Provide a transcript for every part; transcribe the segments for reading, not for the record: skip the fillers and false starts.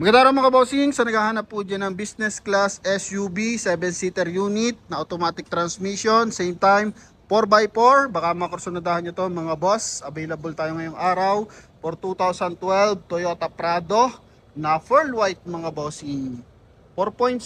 Magandang araw mga bossing, sa naghahanap po dyan ng business class SUV, 7-seater unit na automatic transmission, same time 4x4, baka makursunadahan nyo to mga boss. Available tayo ngayong araw for 2012 Toyota Prado na full white mga bossing. 4.0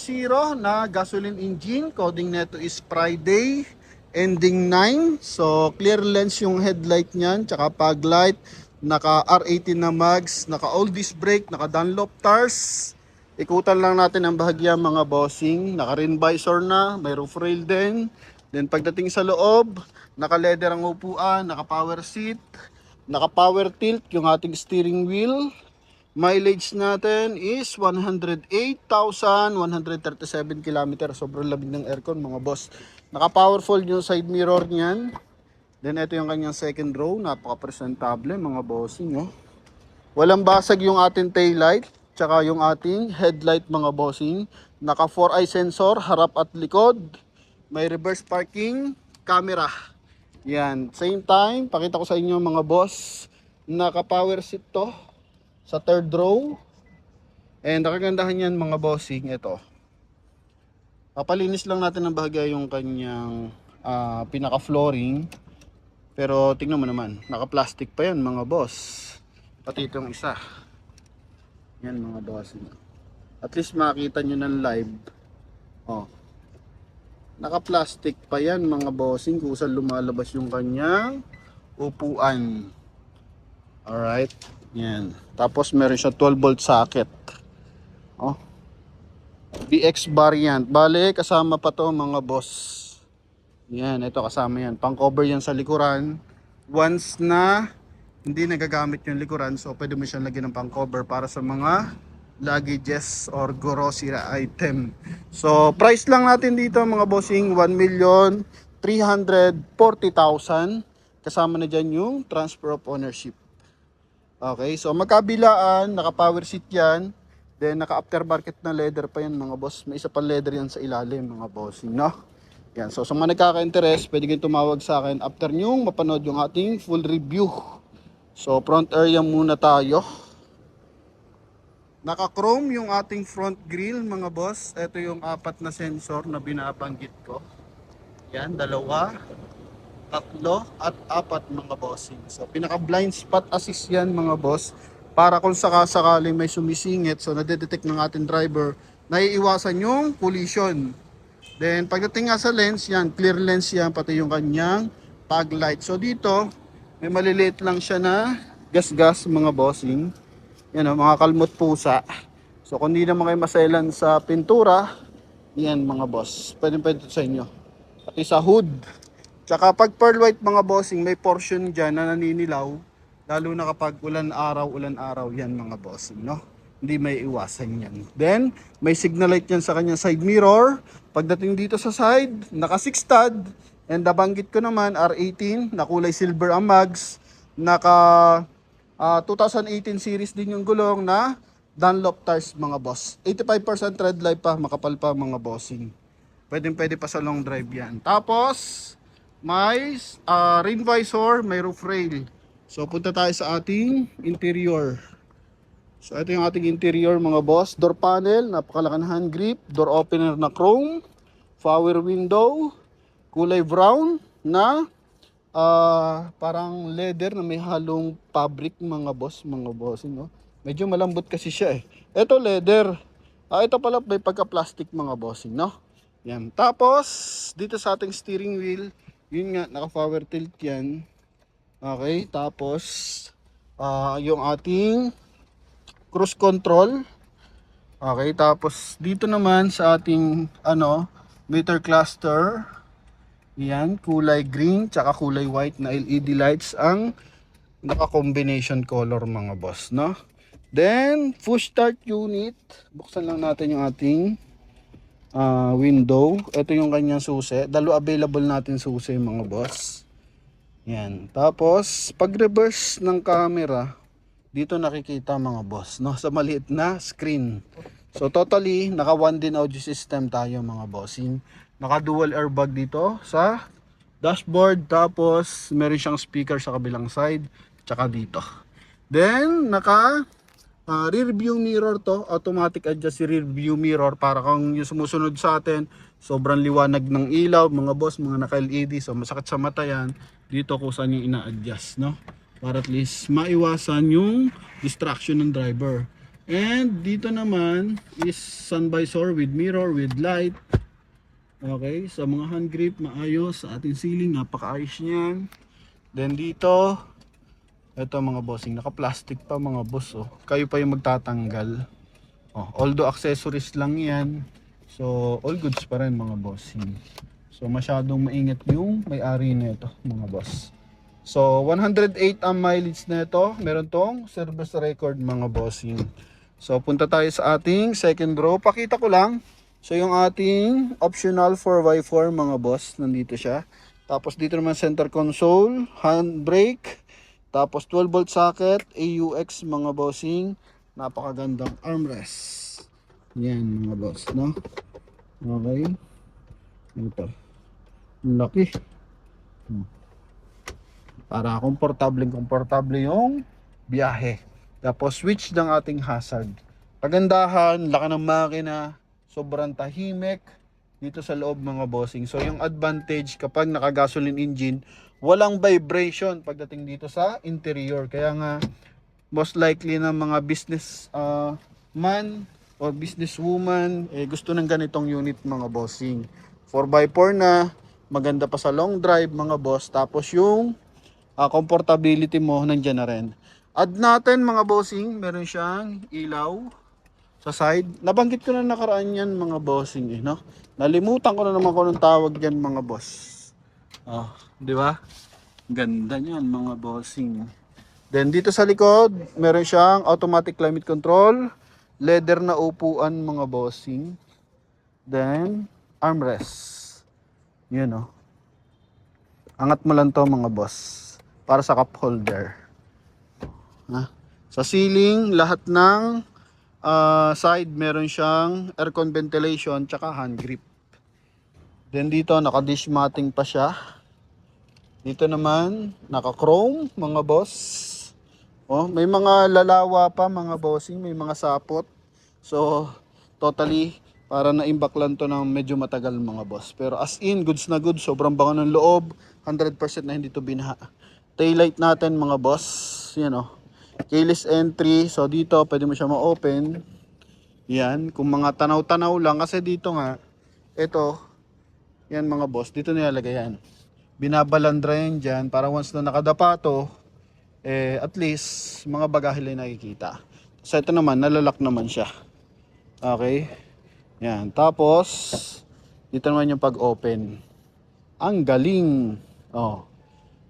na gasoline engine, coding neto is Friday, ending 9. So clear lens yung headlight nyan, tsaka fog light. Naka R18 na mags, naka all disc brake, naka Dunlop tires. Ikutan lang natin ang bahagya mga bossing. Naka rim visor na, may roof rail din. Then pagdating sa loob, naka leather ang upuan, naka power seat, naka power tilt yung ating steering wheel. Mileage natin is 108,137 km. Sobrang lamig ng aircon mga boss. Naka powerful yung side mirror niyan. Then ito yung kanyang second row, napaka-presentable mga bossing, oh. Walang basag yung ating tail light, tsaka yung ating headlight mga bossing. Naka 4-eye sensor, harap at likod. May reverse parking camera. Yan, same time, pakita ko sa inyo mga boss, naka power seat to sa third row. And nakagandahan yan mga bossing, ito. Papalinis lang natin ng bahagya yung kanyang pinaka-flooring. Pero tingnan mo naman, naka-plastic pa yan mga boss. Pati itong isa. Yan mga boss. At least makita nyo ng live. Oh. Naka-plastic pa yan mga bossing kung saan lumalabas yung kanyang upuan. Alright. Yan. Tapos meron siya 12 volt socket. Oh. BX variant. Bale, kasama pa to mga boss. Yan, ito kasama yan. Pang-cover yan sa likuran. Once na hindi nagagamit yung likuran, so pwede mo siyang lagyan ng pang-cover para sa mga luggages or grocery item. So, price lang natin dito mga bossing, 1,340,000. Kasama na dyan yung transfer of ownership. Okay, so magkabilaan, naka-power seat yan. Then, naka-aftermarket na leather pa yan mga boss. May isa pa leather yan sa ilalim mga bossing, no? Yan, so sa mga nagkaka-interest, pwede kayong tumawag sa akin after nyong mapanood yung ating full review. So front area muna tayo. Naka-chrome yung ating front grille mga boss. Ito yung 4 na sensor na binabanggit ko. Yan, 2, 3 at 4 mga bossing. So pinaka-blind spot assist yan mga boss. Para kung sakasakali may sumisingit, so nadedetect ng ating driver, naiiwasan yung collision. Then pagdating nga sa lens, yan, clear lens yan, pati yung kanyang fog light. So dito, may maliliit lang siya na gas-gas mga bossing. Yan o, mga kalmot pusa. So kung di naman kayo maselan sa pintura, yan mga boss, pwede sa inyo. Pati sa hood. Tsaka pag pearl white mga bossing, may portion dyan na naninilaw. Lalo na kapag ulan araw yan mga bossing, no? Hindi may iwasan yan. Then, may signal light yan sa kanyang side mirror. Pagdating dito sa side, naka 6 stud. And nabanggit ko naman, R18, na kulay silver ang mags. Naka 2018 series din yung gulong na Dunlop tires mga boss. 85% tread life pa, makapal pa mga bossing. Pwede pa sa long drive yan. Tapos, may rim visor, may roof rail. So, punta tayo sa ating interior. So ito yung ating interior mga boss. Door panel, napakalaking hand grip. Door opener na chrome. Power window. Kulay brown na parang leather na may halong fabric mga boss. Mga bossing, no? Medyo malambot kasi siya eh. Ito leather. Ito pala may pagka-plastic mga bossing, no? Yan. Tapos dito sa ating steering wheel, yun nga, naka-power tilt yan. Okay, tapos yung ating cruise control. Okay, tapos dito naman sa ating meter cluster, yan, kulay green tsaka kulay white na LED lights ang naka-combination color mga boss, no? Then, push start unit. Buksan lang natin yung ating window. Ito yung kanyang susi. Dalawa available natin susi mga boss. Yan. Tapos, pag reverse ng camera, dito nakikita mga boss, no, sa maliit na screen. So totally naka 1 din audio system tayo mga bossing. Naka dual airbag dito sa dashboard, tapos meron siyang speaker sa kabilang side tsaka dito. Then naka Rear view mirror to, automatic adjust si rear view mirror para kung yung sumusunod sa atin, sobrang liwanag ng ilaw, mga boss, mga naka-LED, so masakit sa mata yan, dito ko saan yung ina-adjust, no? Para at least maiwasan yung distraction ng driver. And dito naman is sun visor with mirror, with light. Okay, sa mga hand grip, maayos. Sa ating ceiling, napakaayos niyan. Then dito, ito mga bossing, naka-plastic pa mga boss, oh. Kayo pa yung magtatanggal. Oh, although accessories lang yan. So, all goods pa rin mga bossing. So, masyadong maingat yung may-ari nito mga boss. So, 108 ang mileage nito. Meron tong service record mga bossing. So, punta tayo sa ating second row. Pakita ko lang. So, yung ating optional 4x4 mga boss, nandito siya. Tapos dito naman center console, handbrake. Tapos 12 volt socket, AUX mga bossing, napakagandang armrest. Yan mga boss, no? Okay. Ito. Laki. Para komportable yung biyahe. Tapos switch ng ating hazard. Kagandahan, laki ng makina, sobrang tahimik dito sa loob mga bossing. So yung advantage kapag naka-gasoline engine, walang vibration pagdating dito sa interior. Kaya nga most likely ng mga business man or business woman gusto ng ganitong unit mga bossing. 4x4 na, maganda pa sa long drive mga boss. Tapos yung comfortability mo nandiyan na rin. Add natin mga bossing, meron siyang ilaw sa side. Nabanggit ko na nakaraan yan mga bossing no? Nalimutan ko na naman kung anong tawag yan mga boss. Oh, di ba? Ganda niyan mga bossing. Then dito sa likod, meron siyang automatic climate control, leather na upuan mga bossing. Then armrest. Yun oh. Angat mo lang to mga boss para sa cup holder. Sa ceiling, lahat ng side meron siyang aircon ventilation tsaka hand grip. Then dito naka-dish matting pa siya. Dito naman naka-chrome mga boss. Oh, may mga lalawa pa mga bossing, may mga sapot. So totally para na-imbak lang to ng medyo matagal mga boss. Pero as in goods na goods, sobrang bango ng loob, 100% na hindi to binaha. Taillight natin mga boss, yan oh. Keyless entry, so dito pwede mo siya ma-open. Yan, kung mga tanaw-tanaw lang kasi dito nga ito, yan mga boss, dito nilalagay yan. Binabalandra yan dyan para once na nakadapa to, at least mga bagahe lang nakikita. So ito naman, nalalak naman siya. Okay. Yan. Tapos, dito naman yung pag-open. Ang galing. Oh.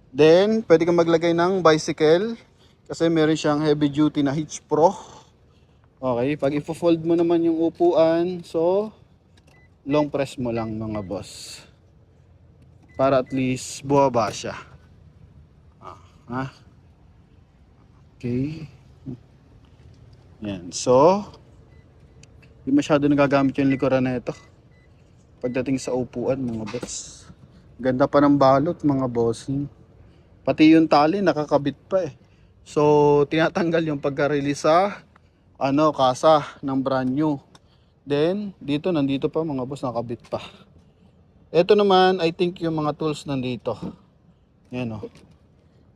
Then, pwede kang maglagay ng bicycle. Kasi meron siyang heavy duty na Hitch Pro. Okay. Pag i-fold mo naman yung upuan, so, long press mo lang mga boss. Para at least buwaba siya. Okay. Yan. So, hindi masyado nagagamit yung likuran na ito. Pagdating sa upuan mga boss. Ganda pa ng balot mga bossing. Pati yung tali nakakabit pa eh. So, tinatanggal yung pagka-release sa kasa ng brand new. Then, nandito pa mga boss, nakabit pa. Ito naman, I think yung mga tools nandito. Yan o.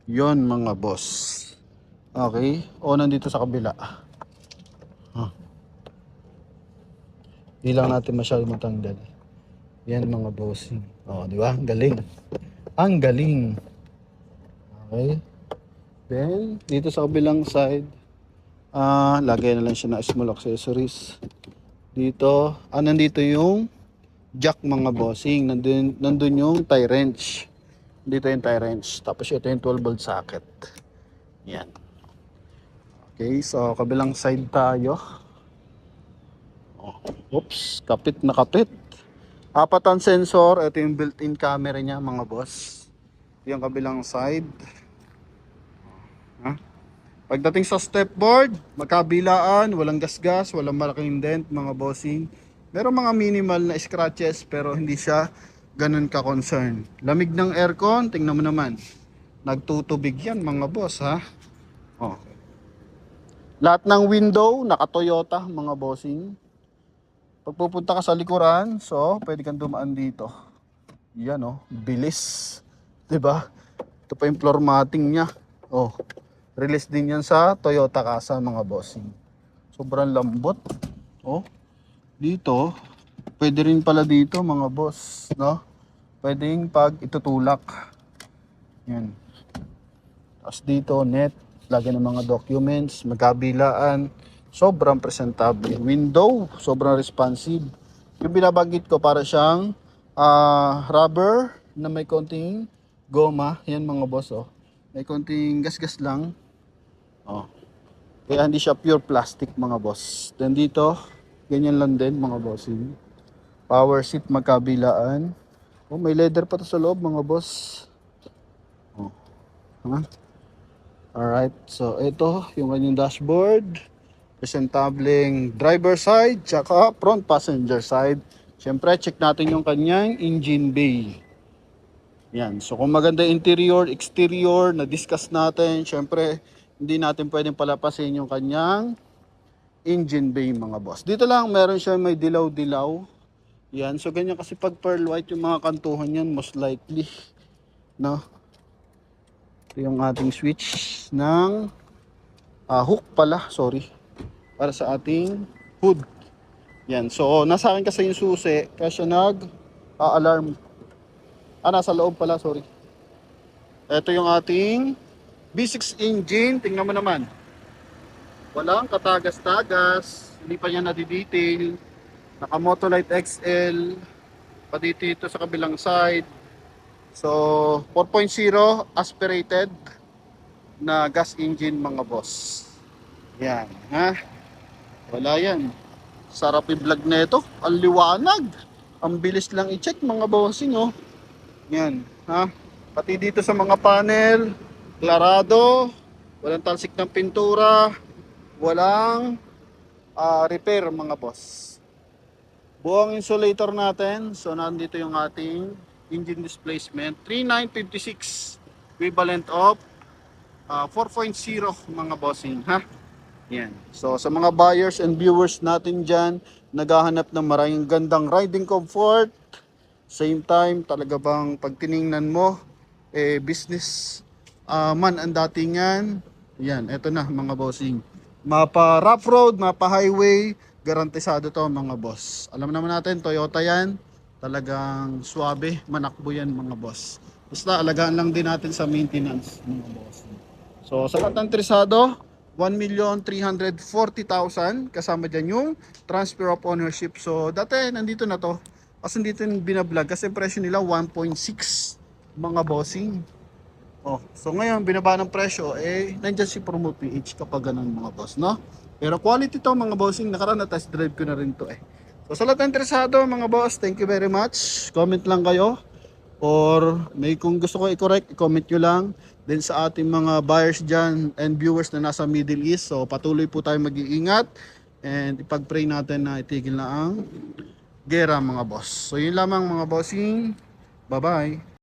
Yon mga boss. Okay. O, nandito sa kabila. Hindi lang natin masyado matanggal. Yan mga bossing. O, di ba? Ang galing. Ang galing. Okay. Then, dito sa kabilang side, lagay na lang siya na small accessories. Dito, nandito yung jack mga bossing, nandun yung tie wrench. Dito yung tie wrench. Tapos ito yung 12 volt socket. Yan. Okay, so kabilang side tayo. Oops, kapit na kapit. 4 ang sensor. Ito yung built-in camera niya mga boss. Yung kabilang side. Pagdating sa stepboard, magkabilaan, walang gasgas, walang malaking dent mga bossing. Meron mga minimal na scratches pero hindi siya ganun ka-concern. Lamig ng aircon, tingnan mo naman. Nagtutubig yan mga boss ha. Oh. Lahat ng window, naka-Toyota mga bossing. Pag pupunta ka sa likuran, so pwede kang dumaan dito. Yan oh, bilis. 'Di ba? Ito pa yung floor matting niya. Oh, release din yan sa Toyota Casa mga bossing. Sobrang lambot. Oh, dito, pwede rin pala dito mga boss, no? Pwedeng pag itutulak. Yan. Tapos dito, net, lagyan ng mga documents, magkabilaan. Sobrang presentable. Window, sobrang responsive. Yung binabanggit ko para siyang rubber na may konting goma. Yan mga boss, oh. May konting gas-gas lang. Oh. Kaya hindi siya pure plastic mga boss. Then dito, ganyan lang din mga bossing. Power seat magkabilaan. Oh, may leather pa to sa loob mga boss. Oh. Huh? Alright, so ito yung kanyang dashboard. Presentableng driver side, tsaka front passenger side. Siyempre, check natin yung kanyang engine bay. Yan, so kung maganda interior, exterior, na-discuss natin, siyempre, hindi natin pwedeng palapasin yung kanyang engine bay mga boss. Dito lang, meron siya may dilaw-dilaw. Yan, so ganyan kasi pag pearl white yung mga kantuhan yan, most likely. No? Ito yung ating switch ng hook pala, sorry. Para sa ating hood. Yan. So, nasa akin kasi yung susi. Kaya siya nag-alarm. Nasa loob pala. Sorry. Ito yung ating V6 engine. Tingnan mo naman. Walang katagas-tagas. Hindi pa niya nadidetail. Naka Motolite XL. Pati dito sa kabilang side. So, 4.0 aspirated na gas engine mga boss. Yan. Ha? Wala yan. Sarap i-vlog na ito. Ang liwanag. Ang bilis lang i-check mga bossing oh. Yan. Ha? Pati dito sa mga panel. Klarado. Walang talsik ng pintura. Walang repair mga boss. Buong insulator natin. So nandito yung ating engine displacement. 3956. Equivalent of 4.0 mga bossing. Ha? Yan. So sa mga buyers and viewers natin dyan, naghahanap ng maraming gandang riding comfort. Same time, talaga bang pag tiningnan mo, business man ang datingan. Yan, eto na mga bossing. Mapa rough road, mapa highway, garantisado to mga boss. Alam naman natin, Toyota yan. Talagang swabe, manakbo yan mga boss. Basta alagaan lang din natin sa maintenance mga boss. So sa lahat ng interesado, 1,340,000 kasama dyan yung transfer of ownership. So dati nandito na to kasi dito yung binablog kasi presyo nila 1.6 mga bossing. Oh, so ngayon binaba ng presyo nandyan si Promote PH kapag ganun mga boss, no? Pero quality to mga bossing, nakaraan na test drive ko na rin to So sa lahat ng interesado mga boss, thank you very much. Comment lang kayo or may kung gusto ko i-correct, i-comment nyo lang. Then sa ating mga buyers dyan and viewers na nasa Middle East, so patuloy po tayo mag-iingat and ipag-pray natin na itigil na ang gera mga boss. So yun lamang mga bossing. Bye bye.